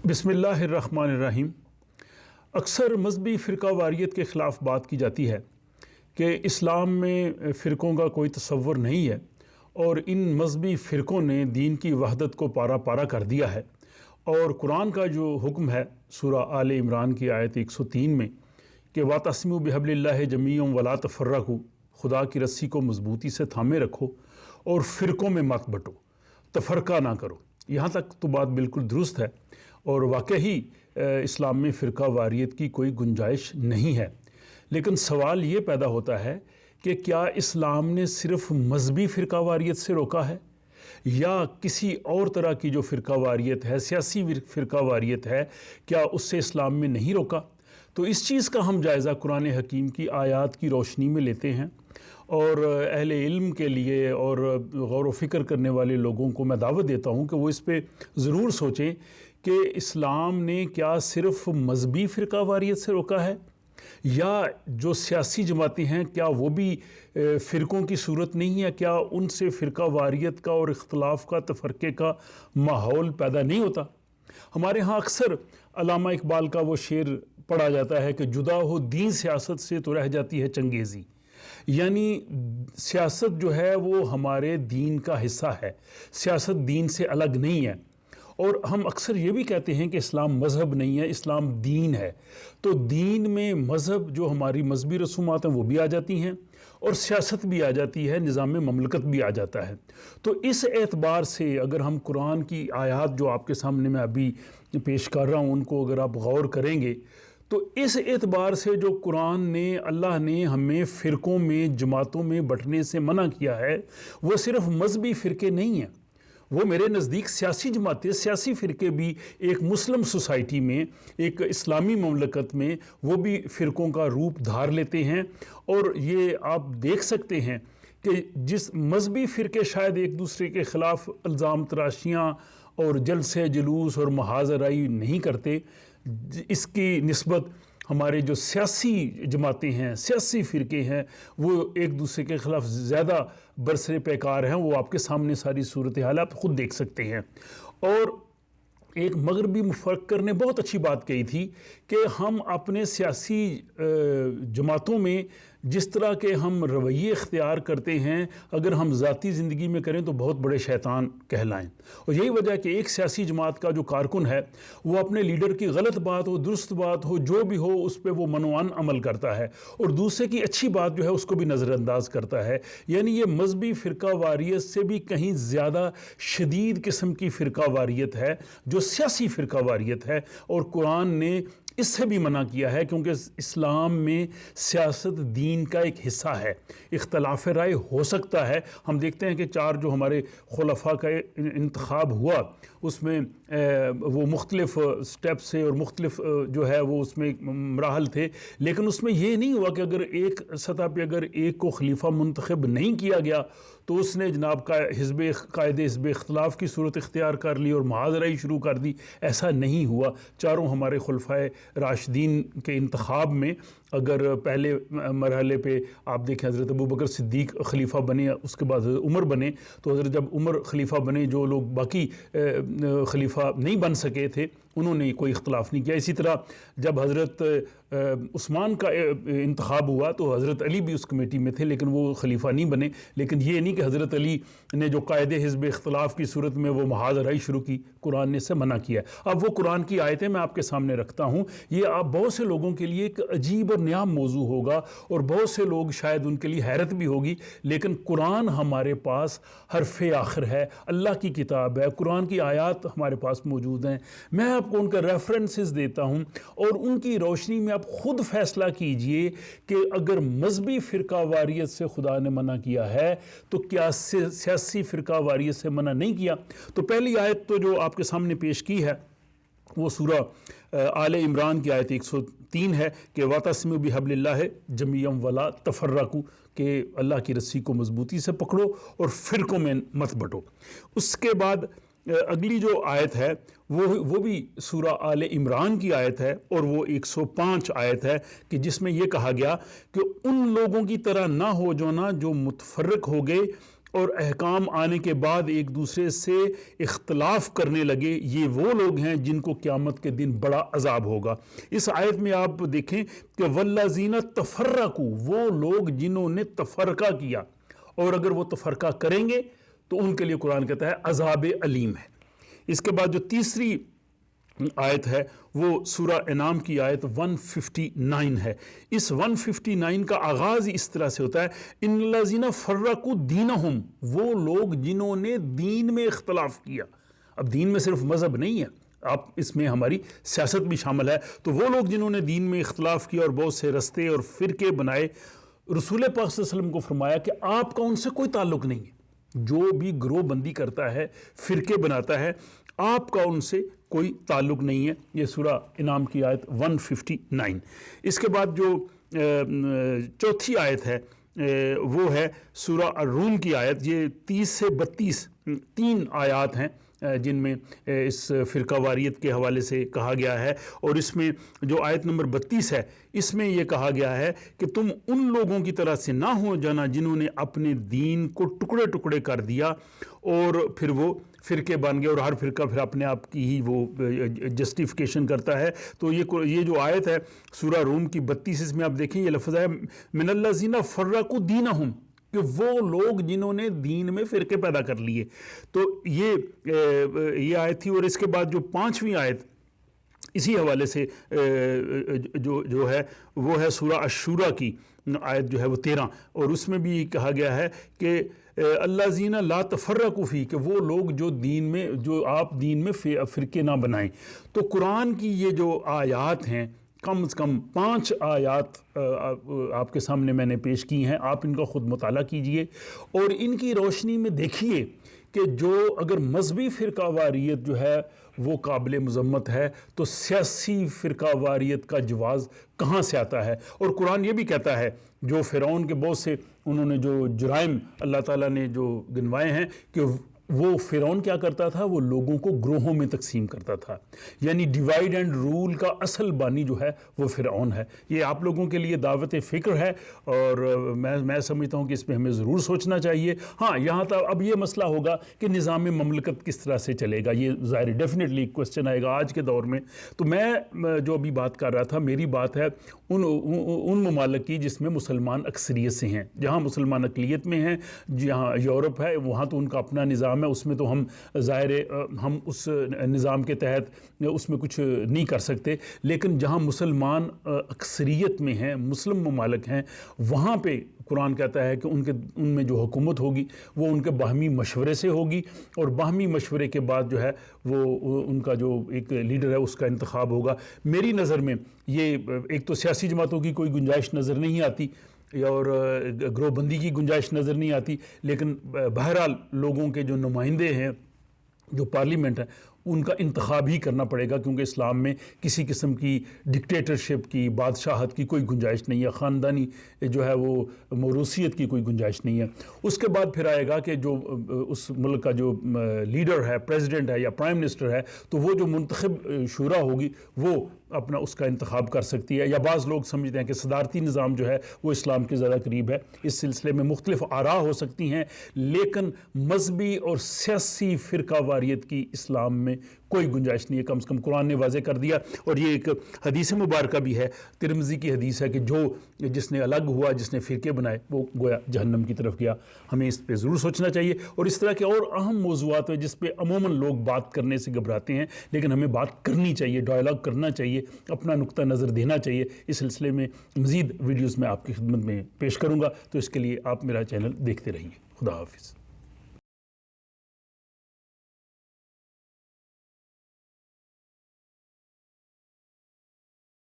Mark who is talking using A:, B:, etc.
A: बिस्मिल्लाह अर्रहमान अर्रहीम। अक्सर मजहबी फ़िरका वारियत के ख़िलाफ़ बात की जाती है कि इस्लाम में फ़िरक़ों का कोई तसव्वुर नहीं है और इन मजहबी फ़िरक़ों ने दीन की वहदत को पारा पारा कर दिया है। और कुरान का जो हुक्म है सूरा आले इमरान की आयत 103 में कि वातसिमु बिहब्लिल्लाहि जमीअन वला तफ़र्रक़ू, खुदा की रस्सी को मजबूती से थामे रखो और फ़िरक़ों में मत बटो, तफ़रक़ा ना करो। यहाँ तक तो बात बिल्कुल दुरुस्त है और वाकई इस्लाम में फ़िरका वारियत की कोई गुंजाइश नहीं है। लेकिन सवाल ये पैदा होता है कि क्या इस्लाम ने सिर्फ़ मजहबी फ़िरका वारियत से रोका है या किसी और तरह की जो फ़िरका वारियत है, सियासी फ़िरका वारियत है, क्या उससे इस्लाम में नहीं रोका? तो इस चीज़ का हम जायज़ा कुरान हकीम की आयात की रोशनी में लेते हैं और अहले इल्म के लिए और गौर व फ़िक्र करने वाले लोगों को मैं दावत देता हूँ कि वो इस पे ज़रूर सोचें कि इस्लाम ने क्या सिर्फ़ मजहबी फ़िरका वारियत से रोका है या जो सियासी जमातें हैं क्या वो भी फ़िरक़ों की सूरत नहीं है? क्या उनसे फ़िरका वारियत का और इख्तलाफ का, तफ़रक़े का माहौल पैदा नहीं होता? हमारे यहाँ अक्सर अल्लामा इकबाल का वो शेर पढ़ा जाता है कि जुदा हो दीन सियासत से तो रह जाती है चंगेज़ी। यानी सियासत जो है वो हमारे दीन का हिस्सा है, सियासत दीन से अलग नहीं है। और हम अक्सर ये भी कहते हैं कि इस्लाम मज़हब नहीं है, इस्लाम दीन है। तो दीन में मज़हब जो हमारी मजहबी रसूमात हैं वो भी आ जाती हैं और सियासत भी आ जाती है, निज़ाम ममलकत भी आ जाता है। तो इस एतबार से अगर हम कुरान की आयात जो आपके सामने मैं अभी पेश कर रहा हूँ उनको अगर आप गौर करेंगे तो इस एतबार से जो कुरान ने, अल्लाह ने हमें फ़िरक़ों में, जमातों में बँटने से मना किया है वो सिर्फ़ मजहबी फ़िरक़े नहीं हैं, वो मेरे नज़दीक सियासी जमातें, सियासी फ़िरक़े भी एक मुस्लिम सोसाइटी में, एक इस्लामी ममलकत में वो भी फ़िरक़ों का रूप धार लेते हैं। और ये आप देख सकते हैं कि जिस मजहबी फ़िरक़े शायद एक दूसरे के ख़िलाफ़ इल्ज़ाम तराशियाँ और जलसे जुलूस और मुहाज़राई नहीं करते, इसकी निस्बत हमारे जो सियासी जमातें हैं, सियासी फ़िरक़े हैं, वो एक दूसरे के ख़िलाफ़ ज़्यादा बरसरे पैकार हैं। वो आपके सामने सारी सूरत हाल आप ख़ुद देख सकते हैं। और एक मगरबी मुफ़क्किर ने बहुत अच्छी बात कही थी कि हम अपने सियासी जमातों में जिस तरह के हम रवैये इख्तियार करते हैं, अगर हम ज़ाती ज़िंदगी में करें तो बहुत बड़े शैतान कहलाएं। और यही वजह है कि एक सियासी जमात का जो कारकुन है वो अपने लीडर की गलत बात हो, दुरुस्त बात हो, जो भी हो उस पर वो मनोवान अमल करता है और दूसरे की अच्छी बात जो है उसको भी नज़रअंदाज करता है। यानी ये मजहबी फ़िरका वारियत से भी कहीं ज़्यादा शदीद किस्म की फ़िरका वारियत है जो सियासी फ़िरका वारियत है। और कुरान ने इससे भी मना किया है क्योंकि इस्लाम में सियासत दीन का एक हिस्सा है। इख्तलाफ राय हो सकता है, हम देखते हैं कि 4 जो हमारे खुलफा का इंतखाब हुआ उसमें वो मुख्तलिफ स्टेप से और मुख्तलिफ जो है वो उसमें मराहल थे, लेकिन उसमें ये नहीं हुआ कि अगर एक सतह पे अगर एक को खलीफा मुंतखब नहीं किया गया तो उसने जनाब का कायदे हिज़्ब इख्तिलाफ़ की सूरत इख्तियार कर ली और मुहाज़राई शुरू कर दी। ऐसा नहीं हुआ। चारों हमारे खुलफाए राशिदीन के इंतखाब में अगर पहले मरहले पे आप देखें हज़रत अबू बकर सिद्दीक खलीफा बने, उसके बाद उमर बने, तो हज़रत जब उमर खलीफा बने जो लोग बाकी खलीफा नहीं बन सके थे उन्होंने कोई इख्तलाफ नहीं किया। इसी तरह जब हज़रत उस्मान का इंतखाब हुआ तो हज़रत अली भी उस कमेटी में थे लेकिन वो खलीफा नहीं बने। लेकिन ये नहीं कि हज़रत अली ने जो कायदे हिज़्ब इख्तिलाफ़ की सूरत में वो मुहाज़राई शुरू की, कुरान ने इससे मना किया। अब वो कुरान की आयतें मैं आपके सामने रखता हूँ। ये आप बहुत से लोगों के लिए एक अजीब और नया मौजू होगा और बहुत से लोग शायद उनके लिए हैरत भी होगी, लेकिन कुरान हमारे पास हरफ़े आखिर है, अल्लाह की किताब है, कुरान की आयत हमारे पास मौजूद हैं। मैं आपको उनका रेफरेंसेस देता हूं और उनकी रोशनी में आप खुद फैसला कीजिए कि अगर मजहबी फ़िरका वारियत से खुदा ने मना किया है तो क्या सियासी फ़िरका वारियत से मना नहीं किया? तो पहली आयत तो जो आपके सामने पेश की है वो सूरा आले इमरान की आयत 103 है कि वातसिमु बिहब्लिल्लाहि जमीअन वला तफ़र्रक़ू, कि अल्लाह की रस्सी को मजबूती से पकड़ो और फ़िरक़ों में मत बटो। उसके बाद अगली जो आयत है वो भी सूरा आले इमरान की आयत है और वो 105 आयत है कि जिसमें ये कहा गया कि उन लोगों की तरह ना हो जो मुतफर्रिक हो गए اور احکام آنے کے بعد ایک دوسرے سے اختلاف کرنے لگے، یہ وہ لوگ ہیں جن کو قیامت کے دن بڑا عذاب ہوگا۔ اس آیت میں آپ دیکھیں کہ والذین تفرقوا، وہ لوگ جنہوں نے تفرقہ کیا، اور اگر وہ تفرقہ کریں گے تو ان کے لیے قرآن کہتا ہے عذاب علیم ہے۔ اس کے بعد جو تیسری آیت ہے وہ سورہ انعام کی آیت 159 ہے۔ اس 159 کا آغاز اس طرح سے ہوتا ہے، ان الذین فرقوا دینہم، وہ لوگ جنہوں نے دین میں اختلاف کیا۔ اب دین میں صرف مذہب نہیں ہے، آپ اس میں ہماری سیاست بھی شامل ہے، تو وہ لوگ جنہوں نے دین میں اختلاف کیا اور بہت سے رستے اور فرقے بنائے، رسول پاک صلی اللہ علیہ وسلم کو فرمایا کہ آپ کا ان سے کوئی تعلق نہیں ہے۔ جو بھی گروہ بندی کرتا ہے، فرقے بناتا ہے، آپ کا ان سے کوئی تعلق نہیں ہے۔ یہ سورہ انعام کی آیت 159۔ اس کے بعد جو چوتھی آیت ہے وہ ہے سورہ الروم کی آیت، یہ 30 سے 32 تین آیات ہیں جن میں اس فرقہ واریت کے حوالے سے کہا گیا ہے، اور اس میں جو آیت نمبر 32 ہے اس میں یہ کہا گیا ہے کہ تم ان لوگوں کی طرح سے نہ ہو جانا جنہوں نے اپنے دین کو ٹکڑے ٹکڑے کر دیا اور پھر وہ فرقے بن گئے، اور ہر فرقہ پھر اپنے آپ کی ہی وہ جسٹیفیکیشن کرتا ہے۔ تو یہ جو آیت ہے سورہ روم کی 32، اس میں آپ دیکھیں یہ لفظ ہے من الذین فرقوا دینہم، کہ وہ لوگ جنہوں نے دین میں فرقے پیدا کر لیے۔ تو یہ آیت تھی، اور اس کے بعد جو پانچویں آیت اسی حوالے سے جو ہے وہ ہے سورہ الشورى کی آیت جو ہے وہ 13، اور اس میں بھی کہا گیا ہے کہ الذین لا تفرقوا فیہ، کہ وہ لوگ جو آپ دین میں فرقے نہ بنائیں۔ تو قرآن کی یہ جو آیات ہیں، کم از کم 5 آیات آپ کے سامنے میں نے پیش کی ہیں، آپ ان کا خود مطالعہ کیجئے اور ان کی روشنی میں دیکھیے کہ جو اگر مذہبی فرقہ واریت جو ہے وہ قابل مذمت ہے، تو سیاسی فرقہ واریت کا جواز کہاں سے آتا ہے؟ اور قرآن یہ بھی کہتا ہے، جو فرعون کے بہت سے انہوں نے جو جرائم اللہ تعالیٰ نے جو گنوائے ہیں، کہ وہ فرعون کیا کرتا تھا، وہ لوگوں کو گروہوں میں تقسیم کرتا تھا، یعنی ڈیوائیڈ اینڈ رول کا اصل بانی جو ہے وہ فرعون ہے۔ یہ آپ لوگوں کے لیے دعوت فکر ہے، اور میں سمجھتا ہوں کہ اس پہ ہمیں ضرور سوچنا چاہیے۔ ہاں، یہاں تک اب یہ مسئلہ ہوگا کہ نظام مملکت کس طرح سے چلے گا، یہ ظاہر ڈیفینیٹلی کوسچن آئے گا آج کے دور میں۔ تو میں جو ابھی بات کر رہا تھا، میری بات ہے ان ممالک کی جس میں مسلمان اکثریت سے ہیں، جہاں مسلمان اقلیت میں ہیں، جہاں یورپ ہے، وہاں تو ان کا اپنا نظام ہے، اس میں تو ہم ظاہر ہم اس نظام کے تحت اس میں کچھ نہیں کر سکتے، لیکن جہاں مسلمان اکثریت میں ہیں، مسلم ممالک ہیں، وہاں پہ قرآن کہتا ہے کہ ان میں جو حکومت ہوگی وہ ان کے باہمی مشورے سے ہوگی، اور باہمی مشورے کے بعد جو ہے وہ ان کا جو ایک لیڈر ہے اس کا انتخاب ہوگا۔ میری نظر میں یہ ایک تو سیاسی جماعتوں کی کوئی گنجائش نظر نہیں آتی، اور گروہ بندی کی گنجائش نظر نہیں آتی، لیکن بہرحال لوگوں کے جو نمائندے ہیں، جو پارلیمنٹ ہے، ان کا انتخاب ہی کرنا پڑے گا، کیونکہ اسلام میں کسی قسم کی ڈکٹیٹرشپ کی، بادشاہت کی کوئی گنجائش نہیں ہے، خاندانی جو ہے وہ موروثیت کی کوئی گنجائش نہیں ہے۔ اس کے بعد پھر آئے گا کہ جو اس ملک کا جو لیڈر ہے، پریزیڈنٹ ہے یا پرائم منسٹر ہے، تو وہ جو منتخب شورا ہوگی وہ اپنا اس کا انتخاب کر سکتی ہے، یا بعض لوگ سمجھتے ہیں کہ صدارتی نظام جو ہے وہ اسلام کے زیادہ قریب ہے۔ اس سلسلے میں مختلف آراء ہو سکتی ہیں، لیکن مذہبی اور سیاسی فرقہ واریت کی اسلام میں کوئی گنجائش نہیں ہے، کم از کم قرآن نے واضح کر دیا۔ اور یہ ایک حدیث مبارکہ بھی ہے، ترمذی کی حدیث ہے، کہ جس نے الگ ہوا، جس نے فرقے بنائے، وہ گویا جہنم کی طرف گیا۔ ہمیں اس پہ ضرور سوچنا چاہیے، اور اس طرح کے اور اہم موضوعات ہیں جس پہ عموماً لوگ بات کرنے سے گھبراتے ہیں، لیکن ہمیں بات کرنی چاہیے، ڈائلاگ کرنا چاہیے، اپنا نقطہ نظر دینا چاہیے۔ اس سلسلے میں مزید ویڈیوز میں آپ کی خدمت میں پیش کروں گا، تو اس کے لیے آپ میرا چینل دیکھتے رہیے۔ خدا حافظ۔